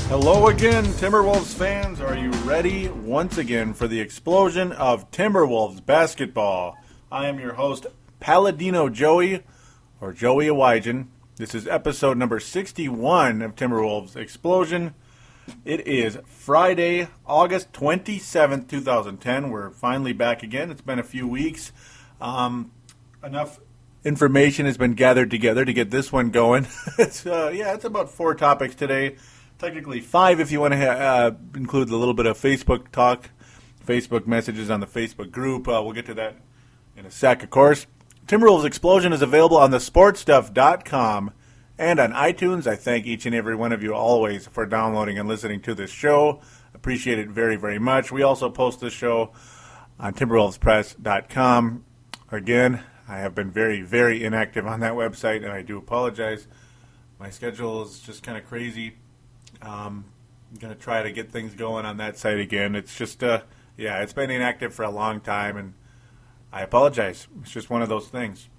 Hello again, Timberwolves fans. Are you ready once again for the explosion of Timberwolves basketball? I am your host, Paladino Joey, or Joey Awajan. This is episode number 61 of Timberwolves Explosion. It is Friday, August 27th, 2010. We're finally back again. It's been a few weeks. Enough information has been gathered together to get this one going. It's about 4 topics today. Technically 5 if you want to include a little bit of Facebook talk, Facebook messages on the Facebook group. We'll get to that in a sec, of course. Timberwolves Explosion is available on thesportstuff.com and on iTunes. I thank each and every one of you always for downloading and listening to this show. Appreciate it very, very much. We also post this show on timberwolvespress.com. Again, I have been very, very inactive on that website, and I do apologize. My schedule is just kind of crazy. I'm going to try to get things going on that site again. It's just, it's been inactive for a long time, and I apologize. It's just one of those things.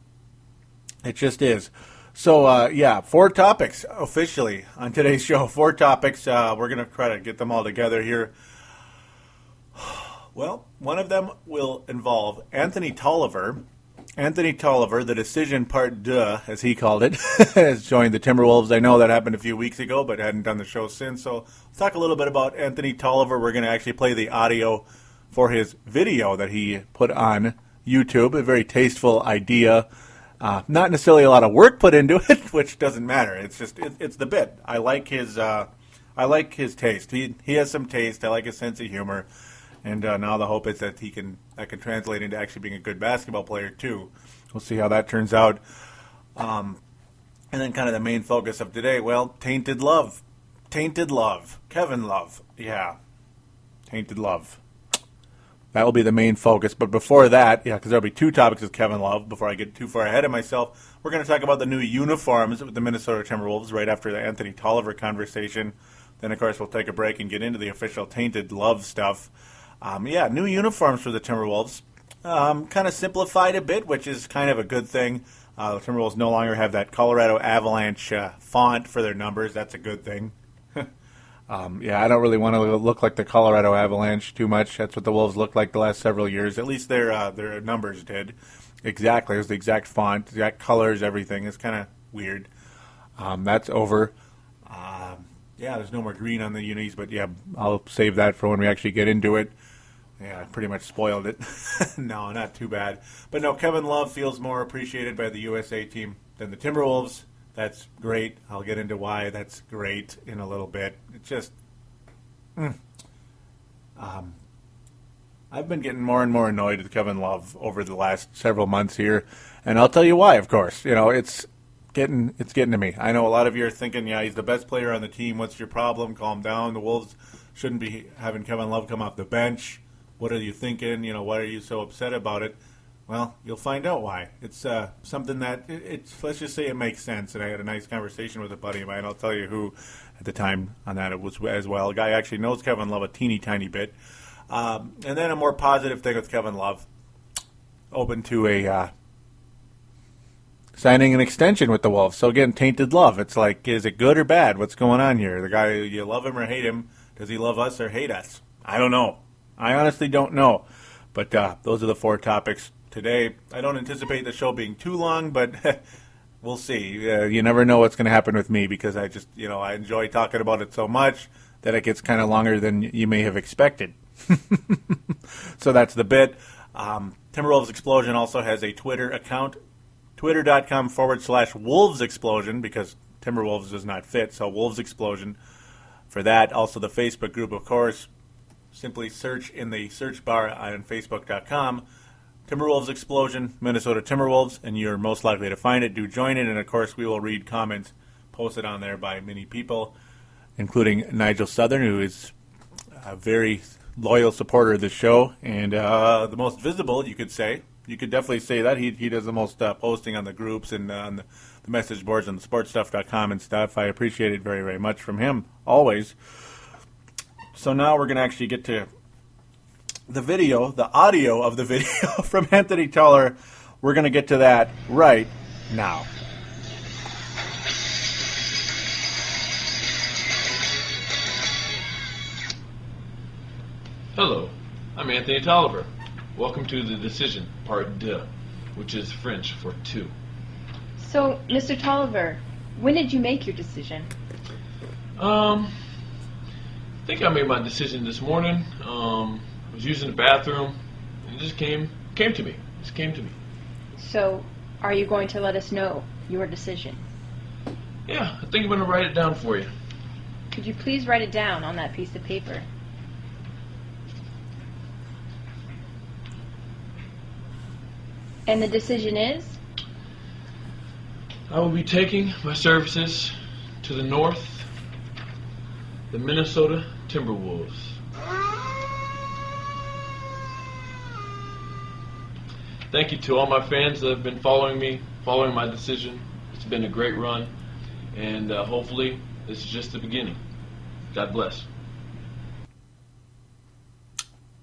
It just is. So, 4 topics officially on today's show. 4 topics. We're going to try to get them all together here. Well, one of them will involve Anthony Tolliver. Anthony Tolliver, the decision part deux, as he called it, has joined the Timberwolves. I know that happened a few weeks ago, but hadn't done the show since. So let's talk a little bit about Anthony Tolliver. We're going to actually play the audio for his video that he put on YouTube. A very tasteful idea. Not necessarily a lot of work put into it, which doesn't matter. It's just it's the bit. I like his taste. He has some taste. I like his sense of humor. And now the hope is that that can translate into actually being a good basketball player too. We'll see how that turns out. And then kind of the main focus of today, well, Tainted Love. Tainted Love. Kevin Love. Yeah. Tainted Love. That will be the main focus. But before that, because there'll be 2 topics with Kevin Love before I get too far ahead of myself, we're going to talk about the new uniforms with the Minnesota Timberwolves right after the Anthony Tolliver conversation. Then, of course, we'll take a break and get into the official Tainted Love stuff. New uniforms for the Timberwolves. Kind of simplified a bit, which is kind of a good thing. The Timberwolves no longer have that Colorado Avalanche font for their numbers. That's a good thing. I don't really want to look like the Colorado Avalanche too much. That's what the Wolves looked like the last several years. At least their numbers did. Exactly. It was the exact font, exact colors, everything. It's kind of weird. That's over. There's no more green on the unis, but I'll save that for when we actually get into it. Yeah, I pretty much spoiled it. No, not too bad. But no, Kevin Love feels more appreciated by the USA team than the Timberwolves. That's great. I'll get into why that's great in a little bit. It's just, I've been getting more and more annoyed with Kevin Love over the last several months here, and I'll tell you why. Of course, it's getting to me. I know a lot of you are thinking, he's the best player on the team. What's your problem? Calm down. The Wolves shouldn't be having Kevin Love come off the bench. What are you thinking? Why are you so upset about it? Well, you'll find out why. It's something that, let's just say it makes sense. And I had a nice conversation with a buddy of mine. I'll tell you who at the time on that it was as well. A guy actually knows Kevin Love a teeny tiny bit. And then a more positive thing with Kevin Love. Open to a signing an extension with the Wolves. So again, Tainted Love. It's like, is it good or bad? What's going on here? The guy, you love him or hate him. Does he love us or hate us? I don't know. I honestly don't know. But those are the 4 topics today. I don't anticipate the show being too long, but we'll see. You never know what's going to happen with me because I just, I enjoy talking about it so much that it gets kind of longer than you may have expected. So that's the bit. Timberwolves Explosion also has a Twitter account, twitter.com/Wolves Explosion, because Timberwolves does not fit, so Wolves Explosion for that. Also the Facebook group, of course. Simply search in the search bar on facebook.com, Timberwolves Explosion, Minnesota Timberwolves, and you're most likely to find it. Do join it, and of course we will read comments posted on there by many people, including Nigel Southern, who is a very loyal supporter of the show, and the most visible, you could say. You could definitely say that. He does the most posting on the groups and on the message boards on the sportstuff.com and stuff. I appreciate it very, very much from him, always. So now we're going to actually get to the video, the audio of the video from Anthony Tolliver. We're going to get to that right now. Hello, I'm Anthony Tolliver. Welcome to the decision, part DEUX, which is French for two. So, Mr. Tolliver, when did you make your decision? I think I made my decision this morning. I was using the bathroom, and it just came to me. Just came to me. So, are you going to let us know your decision? Yeah, I think I'm going to write it down for you. Could you please write it down on that piece of paper? And the decision is? I will be taking my services to the North, the Minnesota Timberwolves. Thank you to all my fans that have been following me, following my decision. It's been a great run, and hopefully this is just the beginning. God bless.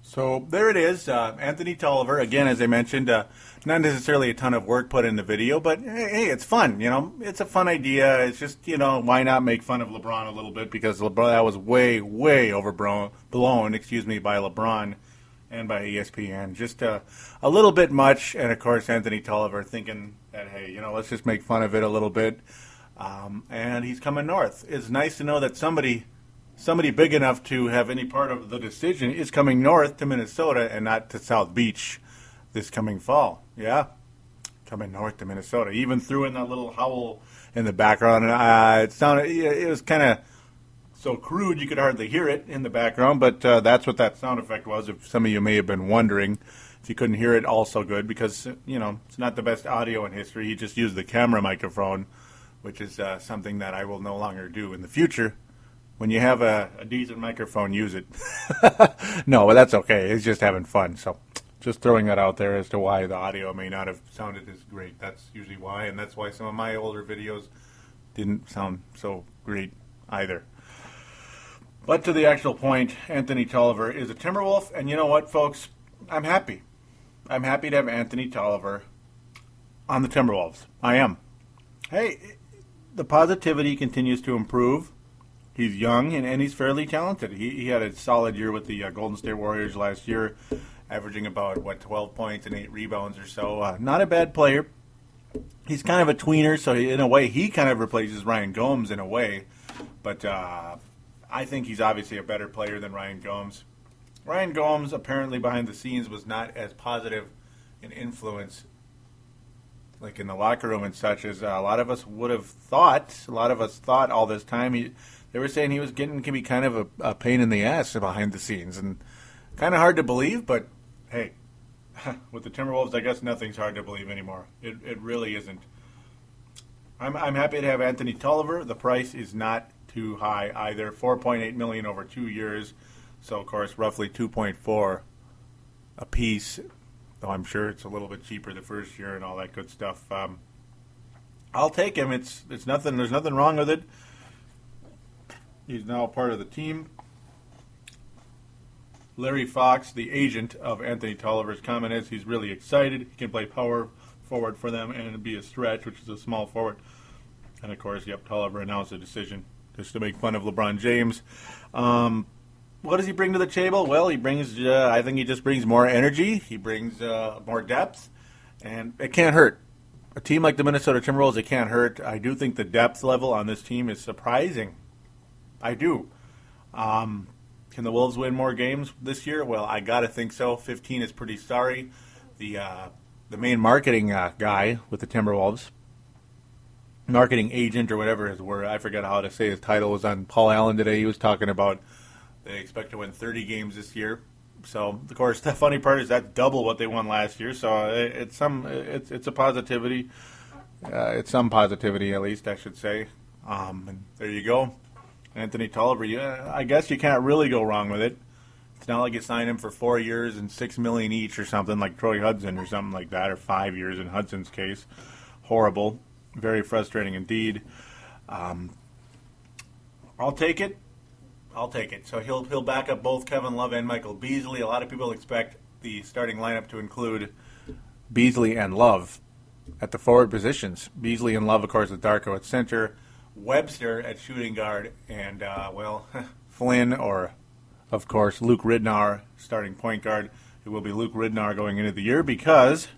So there it is, Anthony Tolliver. Again, as I mentioned, not necessarily a ton of work put in the video, but hey, it's fun. You know, it's a fun idea. It's just, you know, why not make fun of LeBron a little bit, because LeBron, that was way overblown, by LeBron and by ESPN. Just a little bit much, and of course Anthony Tolliver thinking that, hey, you know, let's just make fun of it a little bit. And he's coming north. It's nice to know that somebody big enough to have any part of the decision is coming north to Minnesota and not to South Beach this coming fall. Yeah, coming north to Minnesota. Even threw in that little howl in the background. It was kind of so crude you could hardly hear it in the background, but that's what that sound effect was. If some of you may have been wondering, if you couldn't hear it, also good, because, you know, it's not the best audio in history. He just used the camera microphone, which is something that I will no longer do in the future. When you have a decent microphone, use it. No, but that's okay. It's just having fun. So just throwing that out there as to why the audio may not have sounded as great. That's usually why, and that's why some of my older videos didn't sound so great either. But to the actual point, Anthony Tolliver is a Timberwolf, and you know what, folks? I'm happy. I'm happy to have Anthony Tolliver on the Timberwolves. I am. Hey, the positivity continues to improve. He's young, and he's fairly talented. He had a solid year with the Golden State Warriors last year, averaging about, 12 points and 8 rebounds or so. Not a bad player. He's kind of a tweener, so in a way, he kind of replaces Ryan Gomes in a way. But I think he's obviously a better player than Ryan Gomes. Ryan Gomes, apparently behind the scenes, was not as positive an influence, like in the locker room and such, as a lot of us would have thought. A lot of us thought all this time. They were saying he was can be kind of a pain in the ass behind the scenes, and kind of hard to believe. But hey, with the Timberwolves, I guess nothing's hard to believe anymore. It really isn't. I'm happy to have Anthony Tolliver. The price is not too high either. $4.8 million over 2 years, so of course roughly 2.4 a piece. Though I'm sure it's a little bit cheaper the first year and all that good stuff. I'll take him. It's nothing. There's nothing wrong with it. He's now part of the team. Larry Fox, the agent of Anthony Tolliver's comment is he's really excited. He can play power forward for them and be a stretch, which is a small forward. And, of course, Tolliver announced a decision just to make fun of LeBron James. What does he bring to the table? Well, he brings, I think he just brings more energy. He brings more depth, and it can't hurt. A team like the Minnesota Timberwolves, it can't hurt. I do think the depth level on this team is surprising. I do. Can the Wolves win more games this year? Well, I got to think so. 15 is pretty sorry. The main marketing guy with the Timberwolves, marketing agent or whatever his word, I forget how to say his title, was on Paul Allen today. He was talking about they expect to win 30 games this year. So, of course, the funny part is that's double what they won last year. So it's a positivity. It's some positivity, at least, I should say. And there you go. Anthony Tolliver, I guess you can't really go wrong with it. It's not like you sign him for 4 years and $6 million each or something like Troy Hudson or something like that, or 5 years in Hudson's case. Horrible. Very frustrating indeed. I'll take it. So he'll back up both Kevin Love and Michael Beasley. A lot of people expect the starting lineup to include Beasley and Love at the forward positions. Beasley and Love, of course, with Darko at center, Webster at shooting guard, and, Flynn or of course, Luke Ridnour starting point guard. It will be Luke Ridnour going into the year because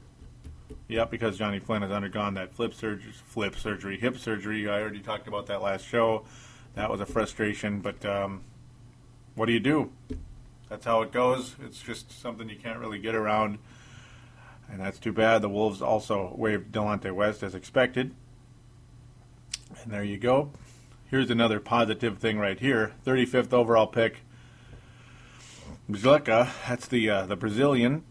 Johnny Flynn has undergone that hip surgery. I already talked about that last show. That was a frustration, but what do you do? That's how it goes. It's just something you can't really get around, and that's too bad. The Wolves also waived Delonte West as expected, and there you go. Here's another positive thing right here. 35th overall pick, Bjelica, that's the Brazilian,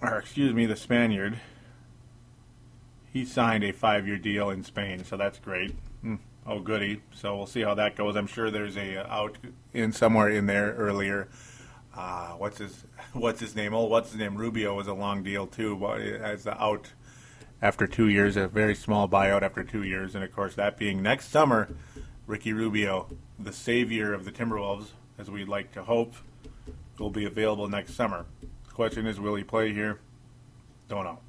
the Spaniard. He signed a 5-year deal in Spain, so that's great. Oh, goody. So we'll see how that goes. I'm sure there's a out in somewhere in there earlier. What's his name? Rubio was a long deal too, but as the out after 2 years, a very small buyout after 2 years, and of course that being next summer, Ricky Rubio, the savior of the Timberwolves, as we'd like to hope, will be available next summer. The question is, will he play here? Don't know.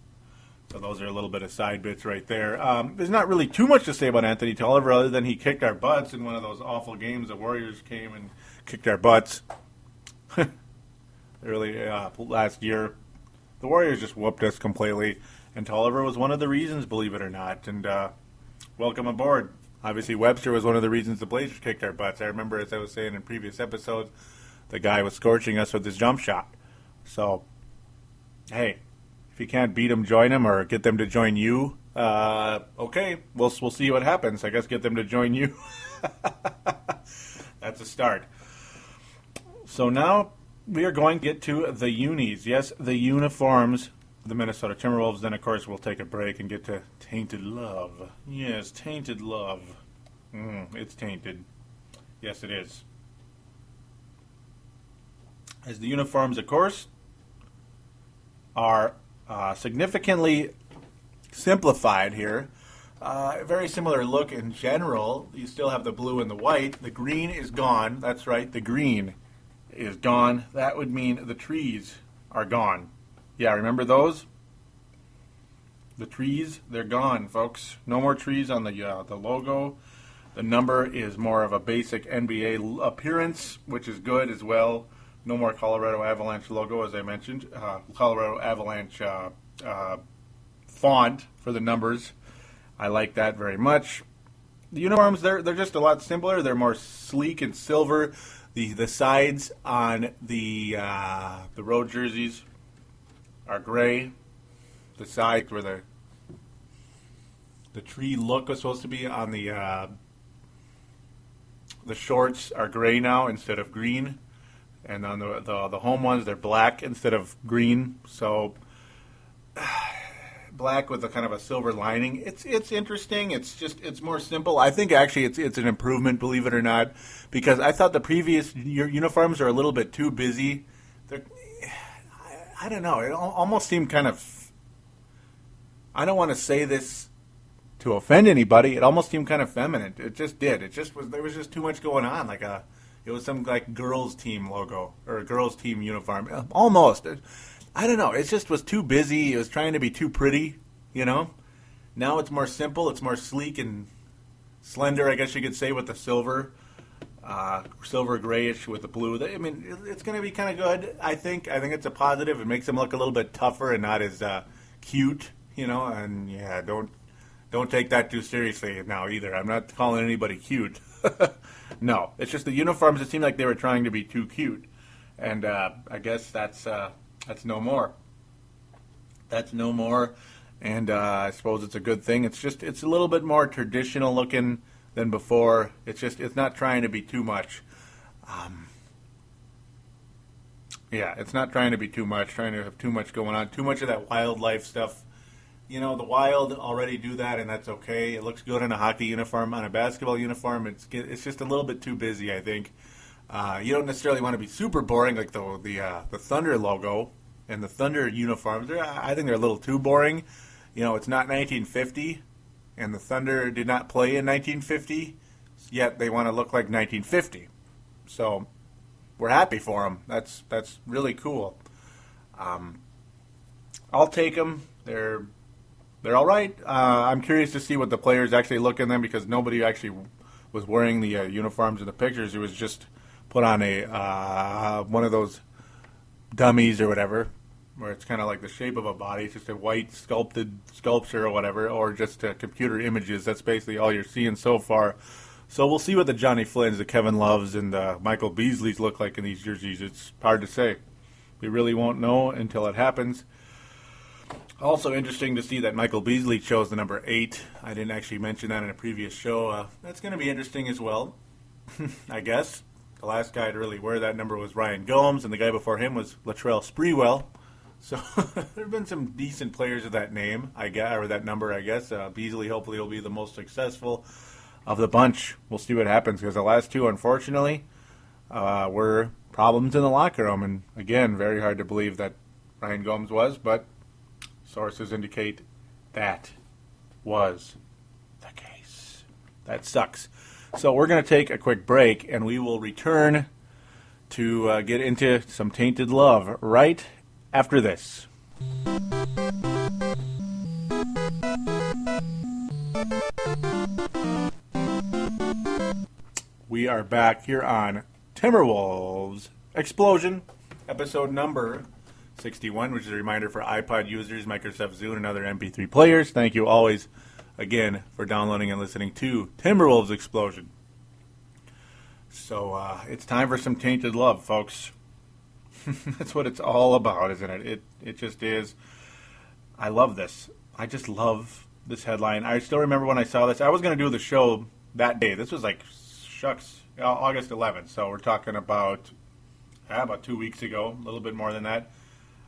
So those are a little bit of side bits right there. There's not really too much to say about Anthony Tolliver other than he kicked our butts in one of those awful games. The Warriors came and kicked our butts early last year. The Warriors just whooped us completely, and Tolliver was one of the reasons, believe it or not. And welcome aboard. Obviously, Webster was one of the reasons the Blazers kicked our butts. I remember, as I was saying in previous episodes, the guy was scorching us with his jump shot. So, hey, if you can't beat them, join them, or get them to join you. Okay, we'll see what happens. I guess get them to join you. That's a start. So now we are going to get to the unis. Yes, the uniforms, the Minnesota Timberwolves. Then, of course, we'll take a break and get to Tainted Love. Yes, Tainted Love. It's tainted. Yes, it is. As the uniforms, of course, are significantly simplified here. Very similar look in general. You still have the blue and the white. The green is gone. That's right, the green is gone. That would mean the trees are gone. Yeah, remember those? The trees, they're gone, folks. No more trees on the logo. The number is more of a basic NBA appearance, which is good as well. No more Colorado Avalanche logo, as I mentioned. Colorado Avalanche font for the numbers. I like that very much. The uniforms, they're just a lot simpler. They're more sleek and silver. The sides on the road jerseys are gray. The sides where the tree look was supposed to be on the shorts are gray now instead of green. And on the home ones, they're black instead of green. So black with a kind of a silver lining. It's interesting. It's more simple. I think actually it's an improvement, believe it or not, because I thought the previous uniforms are a little bit too busy. I don't know. It almost seemed kind of. I don't want to say this to offend anybody. It almost seemed kind of feminine. It just did. There was just too much going on. It was some like girls' team logo or a girls' team uniform. Almost. I don't know. It just was too busy. It was trying to be too pretty, you know. Now it's more simple. It's more sleek and slender, I guess you could say, with the silver grayish with the blue. I mean, it's going to be kind of good, I think. I think it's a positive. It makes them look a little bit tougher and not as cute, you know. And, yeah, don't take that too seriously now either. I'm not calling anybody cute. No, it's just the uniforms. It seemed like they were trying to be too cute, and I guess that's no more. That's no more, and I suppose it's a good thing. It's a little bit more traditional looking than before. It's not trying to be too much. It's not trying to be too much. Trying to have too much going on. Too much of that wildlife stuff. You know, the Wild already do that, and that's okay. It looks good in a hockey uniform. On a basketball uniform, it's just a little bit too busy, I think. You don't necessarily want to be super boring, like the Thunder logo and the Thunder uniforms. I think they're a little too boring. You know, it's not 1950, and the Thunder did not play in 1950, yet they want to look like 1950. So we're happy for them. That's really cool. I'll take them. They're all right. I'm curious to see what the players actually look in them because nobody actually was wearing the uniforms in the pictures. It was just put on a one of those dummies or whatever, where it's kind of like the shape of a body. It's just a white sculpted sculpture or whatever, or just computer images. That's basically all you're seeing so far. So we'll see what the Johnny Flynn's, the Kevin Loves, and the Michael Beasleys look like in these jerseys. It's hard to say. We really won't know until it happens. Also interesting to see that Michael Beasley chose the number 8. I didn't actually mention that in a previous show. That's going to be interesting as well, I guess. The last guy to really wear that number was Ryan Gomes, and the guy before him was Latrell Sprewell. So there have been some decent players of that name, I guess, or that number, I guess. Beasley hopefully will be the most successful of the bunch. We'll see what happens, because the last two, unfortunately, were problems in the locker room. And again, very hard to believe that Ryan Gomes was, but sources indicate that was the case. That sucks. So we're going to take a quick break, and we will return to get into some Tainted Love right after this. We are back here on Timberwolves Explosion, episode number 61, which is a reminder for iPod users, Microsoft Zune, and other MP3 players. Thank you always, again, for downloading and listening to Timberwolves Explosion. So it's time for some Tainted Love, folks. That's what it's all about, isn't it? It just is. I love this. I just love this headline. I still remember when I saw this. I was going to do the show that day. This was like, August 11th. So we're talking about 2 weeks ago, a little bit more than that.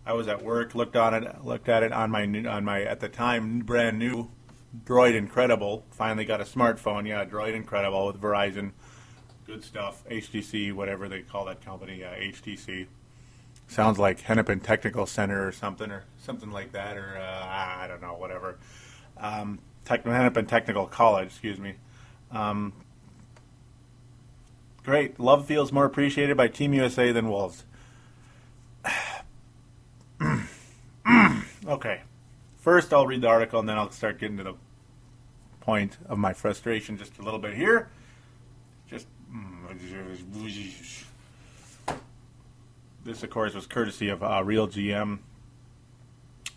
I was at work, looked at it on my at the time brand new Droid Incredible. Finally got a smartphone. Yeah, Droid Incredible with Verizon. Good stuff. HTC, whatever they call that company. HTC. Sounds like Hennepin Technical Center or something like that, or I don't know, whatever. Hennepin Technical College, excuse me. Great. Love feels more appreciated by Team USA than Wolves. Okay. First, I'll read the article, and then I'll start getting to the point of my frustration just a little bit here. This, of course, was courtesy of RealGM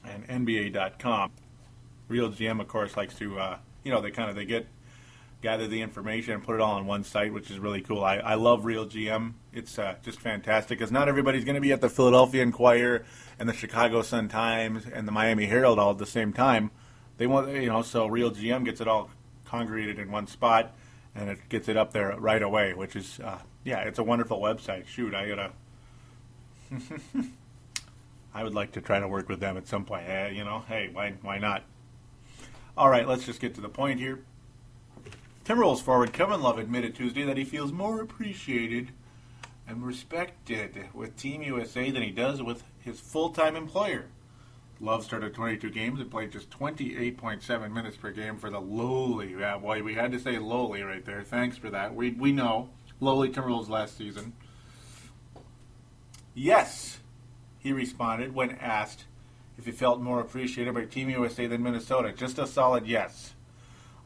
and NBA.com. RealGM, of course, likes to, they gather the information and put it all on one site, which is really cool. I love RealGM. It's just fantastic, because not everybody's going to be at the Philadelphia Inquirer and the Chicago Sun-Times and the Miami Herald all at the same time. They want, so RealGM gets it all congregated in one spot, and it gets it up there right away, which is, it's a wonderful website. Shoot, I would like to try to work with them at some point. Hey, why not? All right, let's just get to the point here. Timberwolves forward Kevin Love admitted Tuesday that he feels more appreciated and respected with Team USA than he does with his full-time employer. Love started 22 games and played just 28.7 minutes per game for the lowly. Yeah, boy, we had to say lowly right there. Thanks for that. We know. Lowly Timberwolves last season. Yes, he responded when asked if he felt more appreciated by Team USA than Minnesota. Just a solid yes.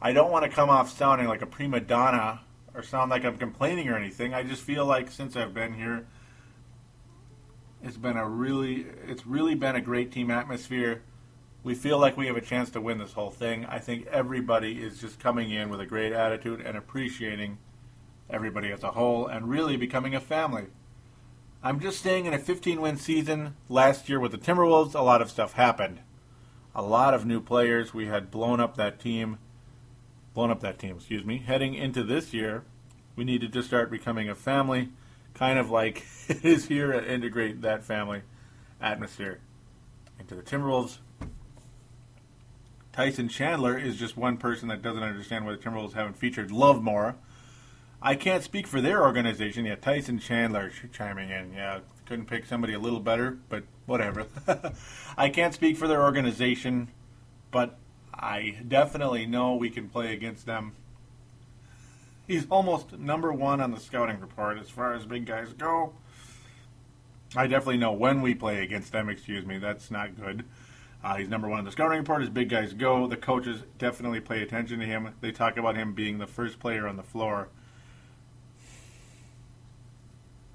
I don't want to come off sounding like a prima donna or sound like I'm complaining or anything. I just feel like since I've been here, it's really been a great team atmosphere. We feel like we have a chance to win this whole thing. I think everybody is just coming in with a great attitude and appreciating everybody as a whole and really becoming a family. I'm just saying, in a 15-win season last year with the Timberwolves, a lot of stuff happened. A lot of new players. We had blown up that team. Heading into this year, we need to just start becoming a family, kind of like it is here, and integrate that family atmosphere into the Timberwolves. Tyson Chandler is just one person that doesn't understand why the Timberwolves haven't featured Love more. I can't speak for their organization yet. Tyson Chandler chiming in. Yeah, couldn't pick somebody a little better, but whatever. I can't speak for their organization, but I definitely know we can play against them. He's almost number one on the scouting report as far as big guys go. I definitely know when we play against them, that's not good. He's number one on the scouting report as big guys go. The coaches definitely pay attention to him. They talk about him being the first player on the floor.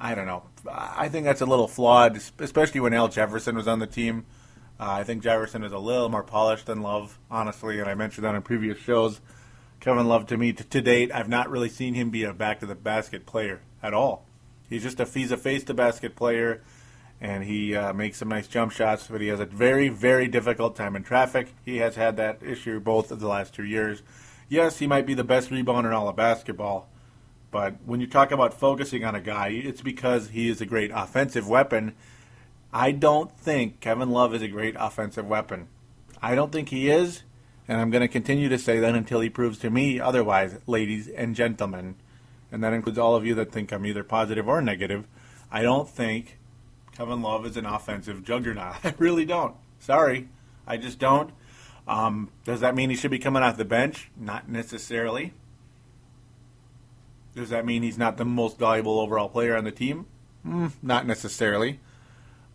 I don't know. I think that's a little flawed, especially when Al Jefferson was on the team. I think Jefferson is a little more polished than Love, honestly, and I mentioned that in previous shows. Kevin Love, to me, to date, I've not really seen him be a back-to-the-basket player at all. He's a face-to-basket player, and he makes some nice jump shots, but he has a very, very difficult time in traffic. He has had that issue both of the last 2 years. Yes, he might be the best rebounder in all of basketball, but when you talk about focusing on a guy, it's because he is a great offensive weapon. I don't think Kevin Love is a great offensive weapon. I don't think he is, and I'm going to continue to say that until he proves to me otherwise, ladies and gentlemen, and that includes all of you that think I'm either positive or negative. I don't think Kevin Love is an offensive juggernaut. I really don't. Sorry. I just don't. Does that mean he should be coming off the bench? Not necessarily. Does that mean he's not the most valuable overall player on the team? Not necessarily.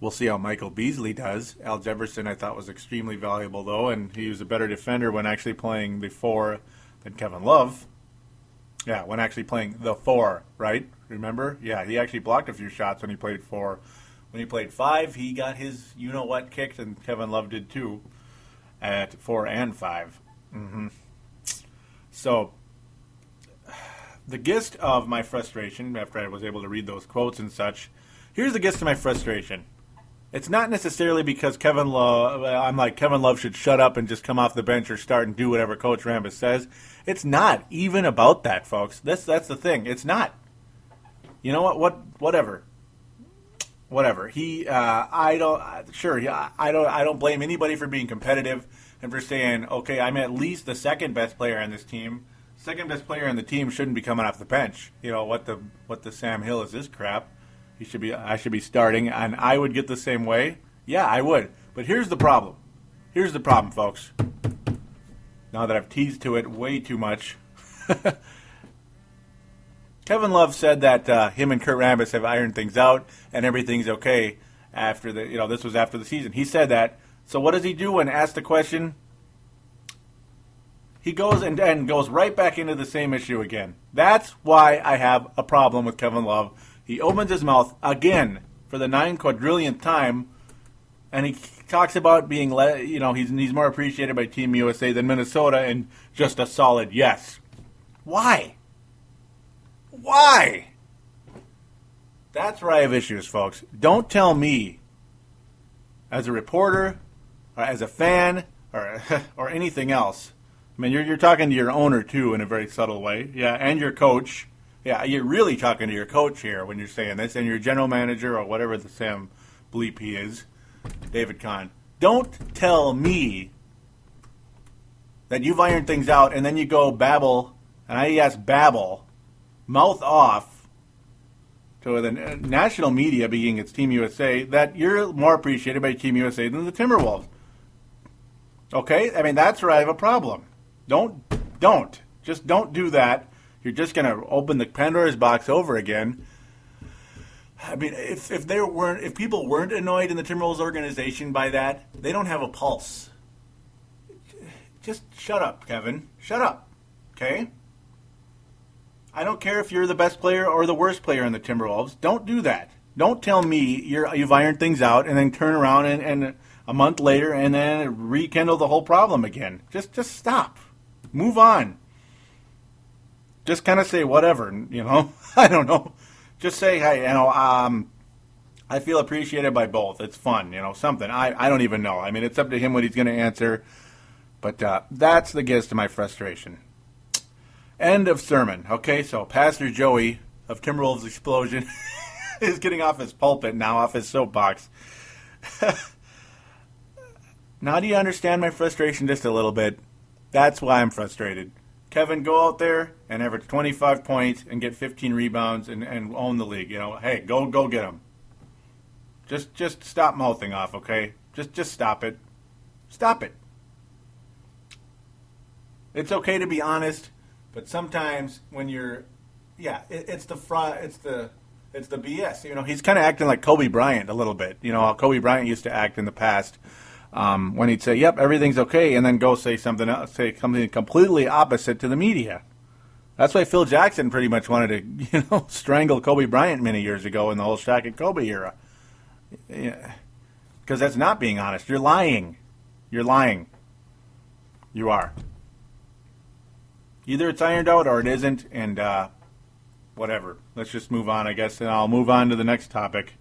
We'll see how Michael Beasley does. Al Jefferson, I thought, was extremely valuable, though, and he was a better defender when actually playing the 4 than Kevin Love. Yeah, when actually playing the 4, right? Remember? Yeah, he actually blocked a few shots when he played 4. When he played 5, he got his you-know-what kicked, and Kevin Love did too, at 4 and 5. So, the gist of my frustration, after I was able to read those quotes and such, here's the gist of my frustration. It's not necessarily because Kevin Love should shut up and just come off the bench or start and do whatever Coach Rambis says. It's not even about that, folks. That's the thing. It's not. You know what? Whatever. I don't blame anybody for being competitive and for saying, okay, I'm at least the second best player on this team. Second best player on the team shouldn't be coming off the bench. You know what the Sam Hill is this crap. I should be starting, and I would get the same way. Yeah, I would. But here's the problem. Here's the problem, folks. Now that I've teased to it way too much. Kevin Love said that him and Kurt Rambis have ironed things out and everything's okay after this was after the season. He said that. So what does he do when asked the question? He goes and goes right back into the same issue again. That's why I have a problem with Kevin Love. He opens his mouth again for the 9 quadrillionth time, and he talks about being, he's more appreciated by Team USA than Minnesota, and just a solid yes. Why? Why? That's where I have issues, folks. Don't tell me, as a reporter, or as a fan, or anything else. I mean, you're talking to your owner, too, in a very subtle way. Yeah, and your coach. Yeah, you're really talking to your coach here when you're saying this, and your general manager, or whatever the Sam bleep he is, David Kahn. Don't tell me that you've ironed things out, and then you go babble, and babble, mouth off, to the national media, being it's Team USA, that you're more appreciated by Team USA than the Timberwolves. Okay? I mean, that's where I have a problem. Just don't do that. You're just going to open the Pandora's box over again. I mean, if people weren't annoyed in the Timberwolves organization by that, they don't have a pulse. Just shut up, Kevin. Shut up. Okay? I don't care if you're the best player or the worst player in the Timberwolves. Don't do that. Don't tell me you've ironed things out and then turn around and a month later and then rekindle the whole problem again. Just stop. Move on. Just kind of say whatever, I don't know. Just say, hey, I feel appreciated by both. It's fun, something. I don't even know. I mean, it's up to him what he's going to answer. But that's the gist of my frustration. End of sermon. Okay, so Pastor Joey of Timberwolves Explosion is getting off his pulpit now, off his soapbox. Now do you understand my frustration just a little bit? That's why I'm frustrated. Kevin, go out there and average 25 points and get 15 rebounds and own the league. Hey, go get them. Just stop mouthing off, okay? Just stop it. Stop it. It's okay to be honest, but sometimes when you're, it's the BS. He's kind of acting like Kobe Bryant a little bit. How Kobe Bryant used to act in the past. When he'd say, yep, everything's okay, and then go say something else, say something completely opposite to the media. That's why Phil Jackson pretty much wanted to, strangle Kobe Bryant many years ago in the whole Shaq and Kobe era. Yeah. Because that's not being honest. You're lying. You're lying. You are. Either it's ironed out or it isn't, and whatever. Let's just move on, I guess, and I'll move on to the next topic.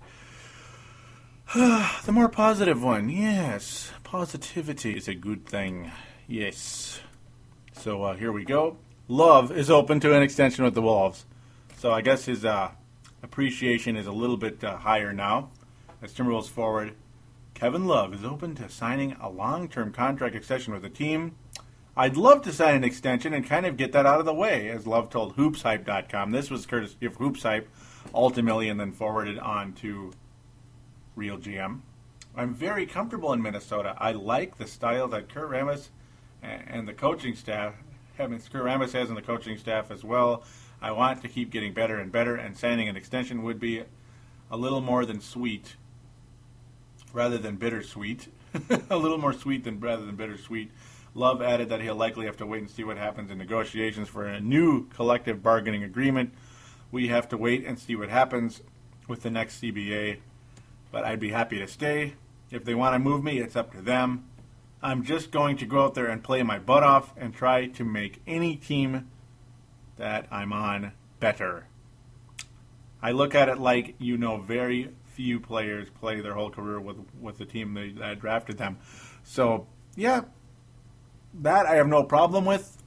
The more positive one. Yes. Positivity is a good thing. Yes. So here we go. Love is open to an extension with the Wolves. So I guess his appreciation is a little bit higher now. As Timberwolves forward, Kevin Love is open to signing a long-term contract extension with the team. I'd love to sign an extension and kind of get that out of the way, as Love told HoopsHype.com. This was courtesy of HoopsHype, ultimately, and then forwarded on to Real GM. I'm very comfortable in Minnesota. I like the style that Kurt Rambis and the coaching staff, having Kurt Rambis has in the coaching staff as well. I want to keep getting better and better, and signing an extension would be a little more than sweet, rather than bittersweet. A little more sweet rather than bittersweet. Love added that he'll likely have to wait and see what happens in negotiations for a new collective bargaining agreement. We have to wait and see what happens with the next CBA, but I'd be happy to stay. If they want to move me, it's up to them. I'm just going to go out there and play my butt off and try to make any team that I'm on better. I look at it like, very few players play their whole career with the team that drafted them. So, yeah, that I have no problem with.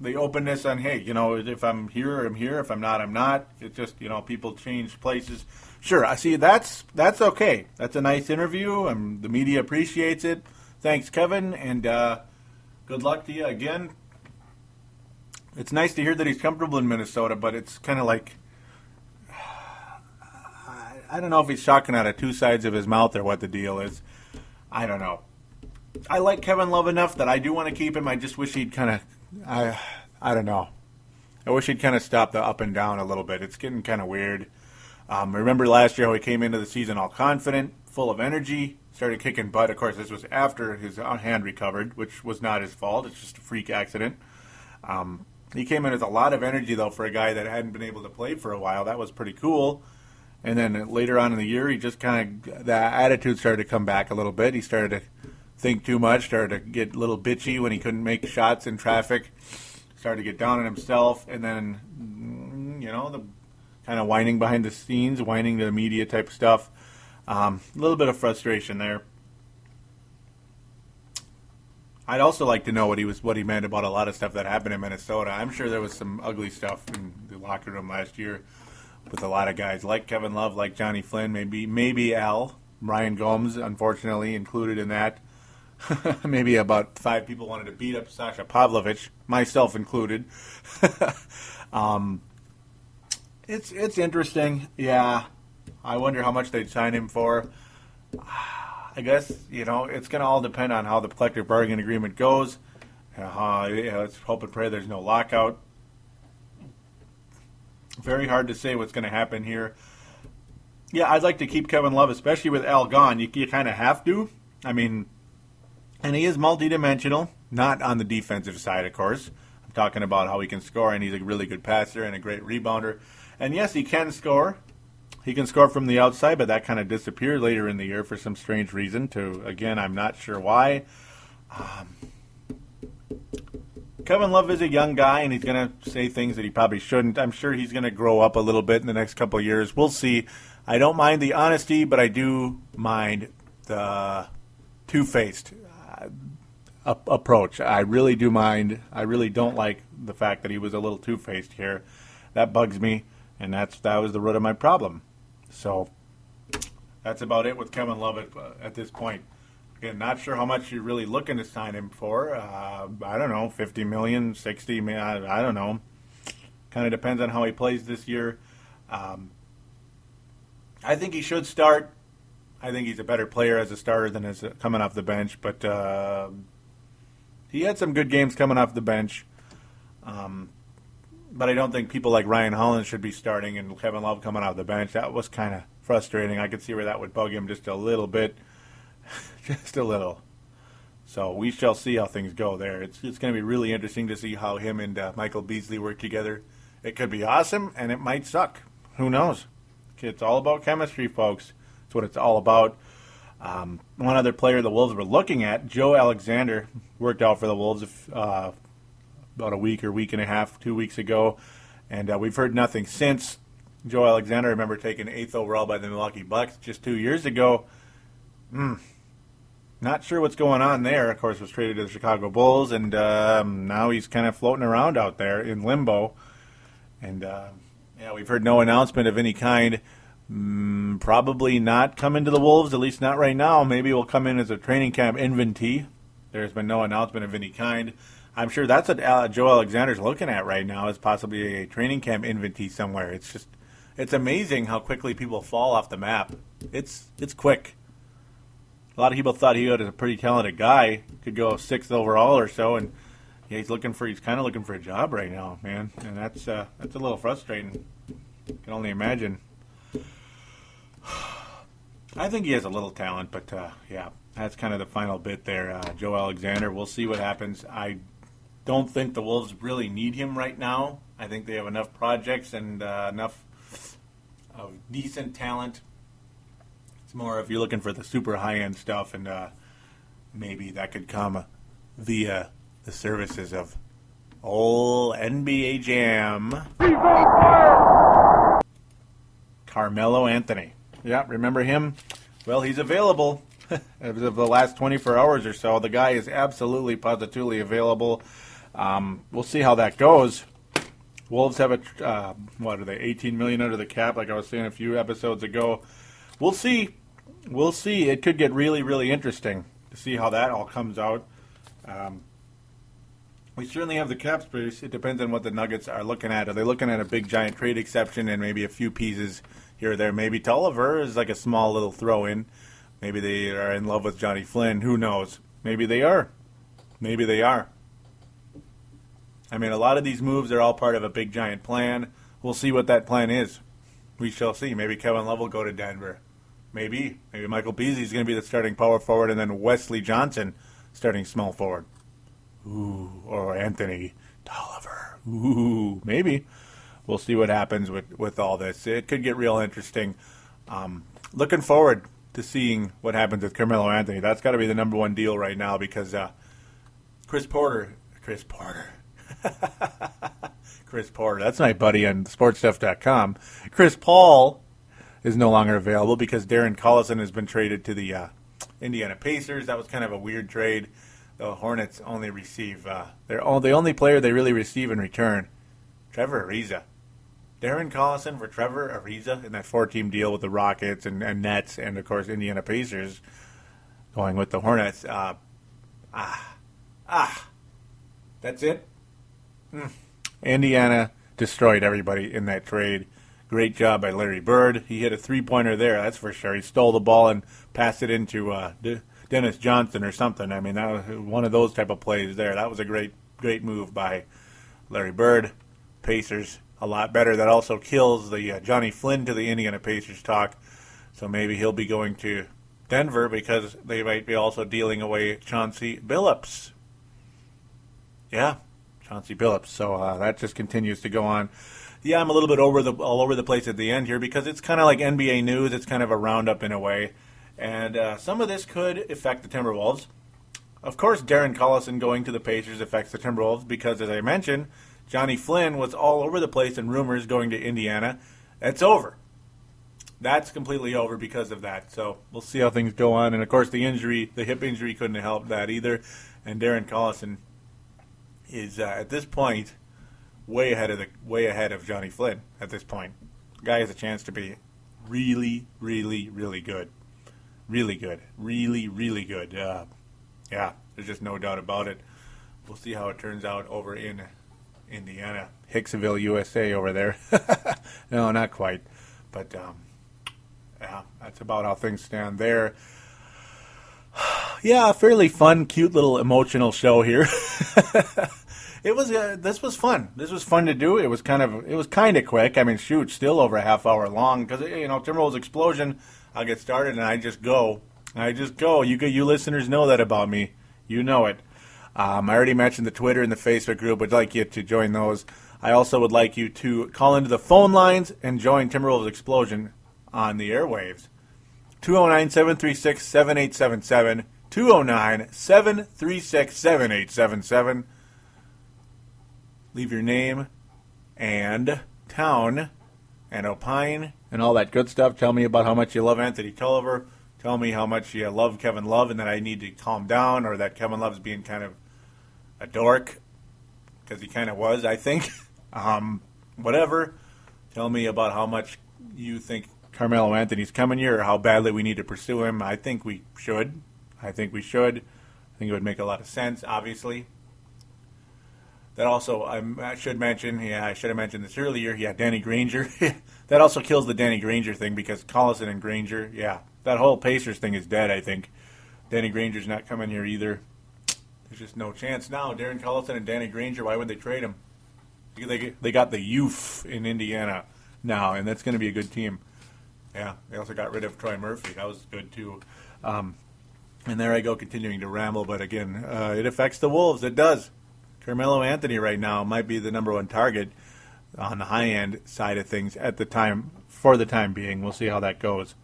The openness on, hey, if I'm here, I'm here. If I'm not, I'm not. It's just, people change places. Sure, I see that's okay. That's a nice interview, and the media appreciates it. Thanks, Kevin, and good luck to you again. It's nice to hear that he's comfortable in Minnesota, but it's kind of like, I don't know if he's talking out of two sides of his mouth or what the deal is. I don't know. I like Kevin Love enough that I do want to keep him. I just wish he'd kind of, I don't know. I wish he'd kind of stop the up and down a little bit. It's getting kind of weird. Remember last year how he came into the season all confident, full of energy, started kicking butt. Of course, this was after his hand recovered, which was not his fault. It's just a freak accident. He came in with a lot of energy, though, for a guy that hadn't been able to play for a while. That was pretty cool. And then later on in the year, he just the attitude started to come back a little bit. He started to think too much, started to get a little bitchy when he couldn't make shots in traffic, started to get down on himself, and then, the kind of whining behind the scenes, whining to the media type of stuff. A little bit of frustration there. I'd also like to know what he meant about a lot of stuff that happened in Minnesota. I'm sure there was some ugly stuff in the locker room last year with a lot of guys like Kevin Love, like Johnny Flynn, maybe Al, Ryan Gomes, unfortunately, included in that. Maybe about 5 people wanted to beat up Sasha Pavlovich, myself included. It's interesting. Yeah, I wonder how much they'd sign him for. I guess, it's going to all depend on how the collective bargaining agreement goes. Let's hope and pray there's no lockout. Very hard to say what's going to happen here. Yeah, I'd like to keep Kevin Love, especially with Al gone. You kind of have to. I mean, and he is multidimensional, not on the defensive side, of course. I'm talking about how he can score, and he's a really good passer and a great rebounder. And yes, he can score. He can score from the outside, but that kind of disappeared later in the year for some strange reason. Again, I'm not sure why. Kevin Love is a young guy, and he's going to say things that he probably shouldn't. I'm sure he's going to grow up a little bit in the next couple of years. We'll see. I don't mind the honesty, but I do mind the two-faced approach. I really do mind. I really don't like the fact that he was a little two-faced here. That bugs me, and that was the root of my problem. So that's about it with Kevin Love at this point. Again, not sure how much you're really looking to sign him for. I don't know, $50 million, $60 million, I don't know. Kind of depends on how he plays this year. I think he should start. I think he's a better player as a starter than as coming off the bench. But he had some good games coming off the bench. But I don't think people like Ryan Holland should be starting and Kevin Love coming off the bench. That was kind of frustrating. I could see where that would bug him just a little bit. Just a little. So we shall see how things go there. It's going to be really interesting to see how him and Michael Beasley work together. It could be awesome, and it might suck. Who knows? It's all about chemistry, folks. That's what it's all about. One other player the Wolves were looking at, Joe Alexander, worked out for the Wolves about a week or week and a half, 2 weeks ago. And we've heard nothing since. Joe Alexander, I remember taken 8th overall by the Milwaukee Bucks just 2 years ago. Not sure what's going on there. Of course, was traded to the Chicago Bulls, and now he's kind of floating around out there in limbo. And, we've heard no announcement of any kind. Probably not coming to the Wolves, at least not right now. Maybe he'll come in as a training camp invitee. There's been no announcement of any kind. I'm sure that's what Joe Alexander's looking at right now, is possibly a training camp invitee somewhere. It's amazing how quickly people fall off the map. It's quick. A lot of people thought he was a pretty talented guy, could go 6th overall or so, and he's kind of looking for a job right now, man. And that's a little frustrating. Can only imagine. I think he has a little talent, but that's kind of the final bit there. Joe Alexander, we'll see what happens. I don't think the Wolves really need him right now. I think they have enough projects and enough of decent talent. It's more if you're looking for the super high-end stuff, and maybe that could come via the services of old NBA Jam, Carmelo Anthony. Yeah, remember him? Well, he's available. As of the last 24 hours or so, the guy is absolutely, positively available. We'll see how that goes. Wolves have $18 million under the cap, like I was saying a few episodes ago. We'll see. It could get really, really interesting to see how that all comes out. We certainly have the cap space. It depends on what the Nuggets are looking at. Are they looking at a big, giant trade exception and maybe a few pieces here or there? Maybe Tolliver is like a small little throw-in. Maybe they are in love with Johnny Flynn. Who knows? Maybe they are. I mean, a lot of these moves are all part of a big, giant plan. We'll see what that plan is. We shall see. Maybe Kevin Love will go to Denver. Maybe Michael Beasley is going to be the starting power forward, and then Wesley Johnson starting small forward. Ooh, or Anthony Tolliver. Ooh, maybe. We'll see what happens with all this. It could get real interesting. Looking forward to seeing what happens with Carmelo Anthony. That's got to be the number one deal right now, because Chris Porter, that's my buddy on sportstuff.com. Chris Paul is no longer available because Darren Collison has been traded to the Indiana Pacers. That was kind of a weird trade. The Hornets only receive the only player they really receive in return, Trevor Ariza. Darren Collison for Trevor Ariza in that 4-team deal with the Rockets and Nets, and of course Indiana Pacers going with the Hornets. That's it. Indiana destroyed everybody in that trade. Great job by Larry Bird. He hit a 3-pointer there, that's for sure. He stole the ball and passed it into Dennis Johnson or something. I mean, that was one of those type of plays there. That was a great move by Larry Bird. Pacers, a lot better. That also kills the Johnny Flynn to the Indiana Pacers talk. So maybe he'll be going to Denver because they might be also dealing away Chauncey Billups. Yeah, Chauncey Billups. So that just continues to go on. Yeah, I'm a little bit all over the place at the end here because it's kind of like NBA news. It's kind of a roundup in a way. And some of this could affect the Timberwolves. Of course, Darren Collison going to the Pacers affects the Timberwolves because, as I mentioned, Johnny Flynn was all over the place in rumors going to Indiana. It's over. That's completely over because of that. So we'll see how things go on. And, of course, the hip injury couldn't have helped that either. And Darren Collison is, at this point, way ahead of Johnny Flynn at this point. The guy has a chance to be really, really, really good. Really good. Really, really good. Yeah, there's just no doubt about it. We'll see how it turns out over in Indiana. Hicksville, USA over there. No, not quite. But, yeah, that's about how things stand there. Yeah, a fairly fun, cute little emotional show here. This was fun. This was fun to do. It was kind of quick. I mean, shoot, still over a half hour long because Timberwolves explosion. I'll get started and I just go. You listeners know that about me. You know it. I already mentioned the Twitter and the Facebook group. Would like you to join those. I also would like you to call into the phone lines and join Timberwolves Explosion on the airwaves. 209-736-7877. 209-736-7877. Leave your name and town and opine and all that good stuff. Tell me about how much you love Anthony Tolliver. Tell me how much you love Kevin Love and that I need to calm down, or that Kevin Love's being kind of a dork, because he kind of was, I think. Whatever. Tell me about how much you think Carmelo Anthony's coming here, or how badly we need to pursue him. I think we should. I think it would make a lot of sense, obviously. That also, I should mention, I should have mentioned this earlier, Danny Granger. That also kills the Danny Granger thing, because Collison and Granger, that whole Pacers thing is dead, I think. Danny Granger's not coming here either. There's just no chance now. Darren Collison and Danny Granger, why would they trade him? They got the youth in Indiana now, and that's going to be a good team. Yeah, they also got rid of Troy Murphy. That was good, too. And there I go, continuing to ramble, but again, it affects the Wolves. It does. Carmelo Anthony right now might be the number one target on the high-end side of things for the time being. We'll see how that goes.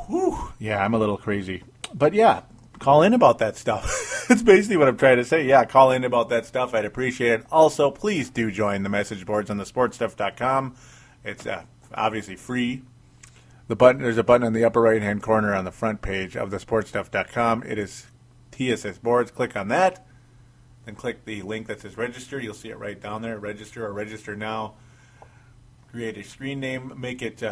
Whew. Yeah, I'm a little crazy. But yeah, call in about that stuff. That's basically what I'm trying to say. Yeah, call in about that stuff. I'd appreciate it. Also, please do join the message boards on thesportstuff.com. It's obviously free. There's a button in the upper right-hand corner on the front page of thesportstuff.com. It is TSS boards. Click on that. Then click the link that says register. You'll see it right down there. Register or register now. Create a screen name. Make it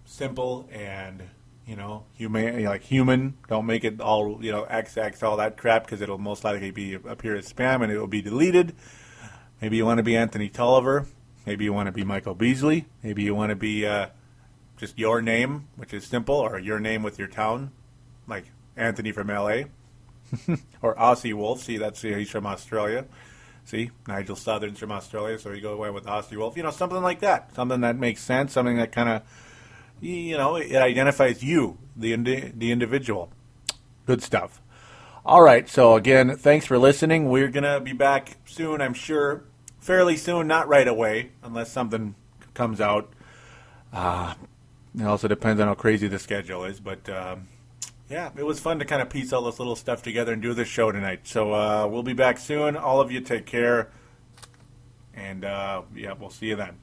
simple and, human. Don't make it all, XX, all that crap, because it'll most likely appear as spam and it will be deleted. Maybe you want to be Anthony Tolliver. Maybe you want to be Michael Beasley. Maybe you want to be just your name, which is simple, or your name with your town, like Anthony from L.A. Or Aussie Wolf. See, he's from Australia. See, Nigel Southern's from Australia, so you go away with Aussie Wolf. Something like that. Something that makes sense. Something that kind of, it identifies you, the individual. Good stuff. All right, so again, thanks for listening. We're going to be back soon, I'm sure. Fairly soon, not right away, unless something comes out. It also depends on how crazy the schedule is, but yeah, it was fun to kind of piece all this little stuff together and do this show tonight. So we'll be back soon. All of you take care, and we'll see you then.